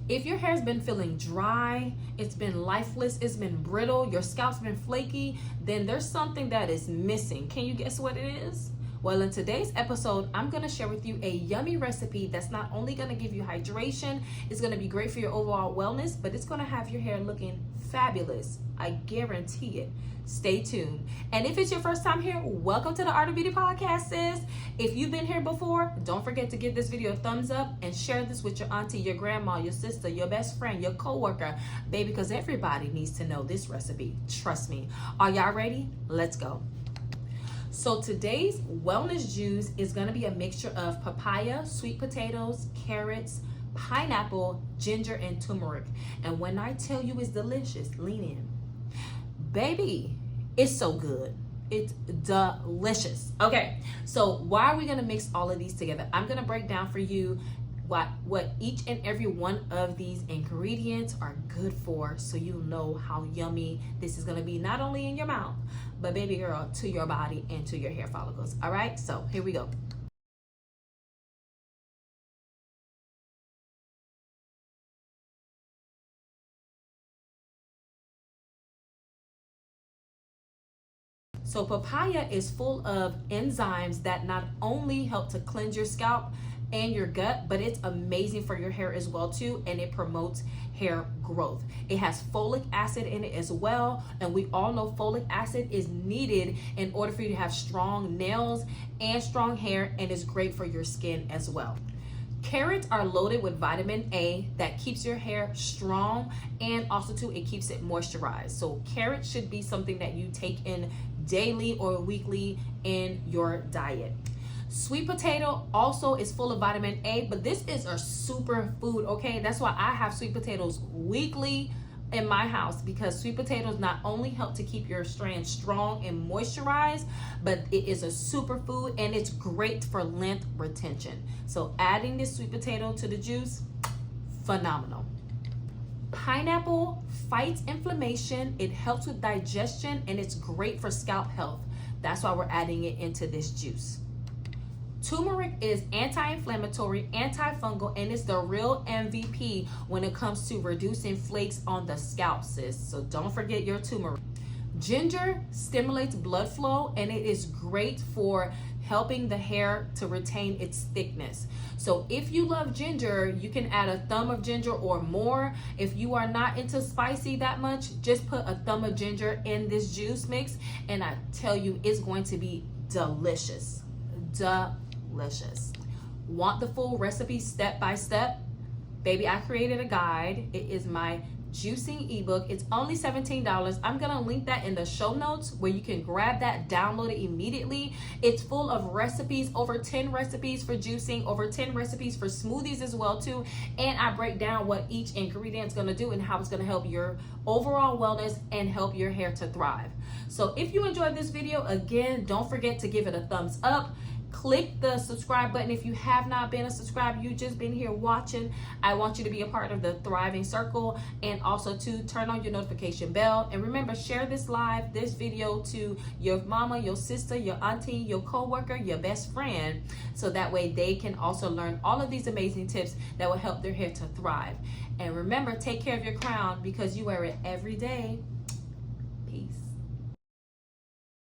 If your hair's been feeling dry, it's been lifeless, it's been brittle, your scalp's been flaky, then there's something that is missing. Can you guess what it is? Well, in today's episode, I'm gonna share with you a yummy recipe that's not only gonna give you hydration, it's gonna be great for your overall wellness, but it's gonna have your hair looking fabulous. I guarantee it. Stay tuned. And if it's your first time here, welcome to the Art of Beauty Podcast, sis. If you've been here before, don't forget to give this video a thumbs up and share this with your auntie, your grandma, your sister, your best friend, your coworker, baby, because everybody needs to know this recipe. Trust me. Are y'all ready? Let's go. So today's wellness juice is going to be a mixture of papaya, sweet potatoes, carrots, pineapple, ginger, and turmeric. And when I tell you it's delicious, lean in. Baby, it's so good. It's delicious. Okay, so why are we going to mix all of these together? I'm going to break down for you what each and every one of these ingredients are good for, so you know how yummy this is going to be, not only in your mouth, but baby girl, to your body and to your hair follicles. All right, so here we go. So papaya is full of enzymes that not only help to cleanse your scalp and your gut, but it's amazing for your hair as well too, and it promotes hair growth. It has folic acid in it as well, and we all know folic acid is needed in order for you to have strong nails and strong hair, and it's great for your skin as well. Carrots are loaded with vitamin A that keeps your hair strong, and also too, it keeps it moisturized. So carrots should be something that you take in daily or weekly in your diet. Sweet potato also is full of vitamin A, but this is a super food, okay? That's why I have sweet potatoes weekly in my house, because sweet potatoes not only help to keep your strands strong and moisturized, but it is a super food and it's great for length retention. So adding this sweet potato to the juice, phenomenal. Pineapple fights inflammation, it helps with digestion, and it's great for scalp health. That's why we're adding it into this juice. Turmeric is anti-inflammatory, antifungal, and it's the real MVP when it comes to reducing flakes on the scalp, sis. So don't forget your turmeric. Ginger stimulates blood flow, and it is great for helping the hair to retain its thickness. So if you love ginger, you can add a thumb of ginger or more. If you are not into spicy that much, just put a thumb of ginger in this juice mix, and I tell you, it's going to be delicious. Delicious. Want the full recipe step by step? Baby, I created a guide. It is my juicing ebook. It's only $17. I'm gonna link that in the show notes where you can grab that, download it immediately. It's full of recipes, over 10 recipes for juicing, over 10 recipes for smoothies as well too, and I break down what each ingredient's gonna do and how it's gonna help your overall wellness and help your hair to thrive. So if you enjoyed this video, again, don't forget to give it a thumbs up. Click the subscribe button if you have not been a subscriber, you just been here watching. I want you to be a part of the thriving circle, and also to turn on your notification bell. And remember, share this video to your mama, your sister, your auntie, your coworker, your best friend, so that way they can also learn all of these amazing tips that will help their hair to thrive. And remember, take care of your crown because you wear it every day. Peace.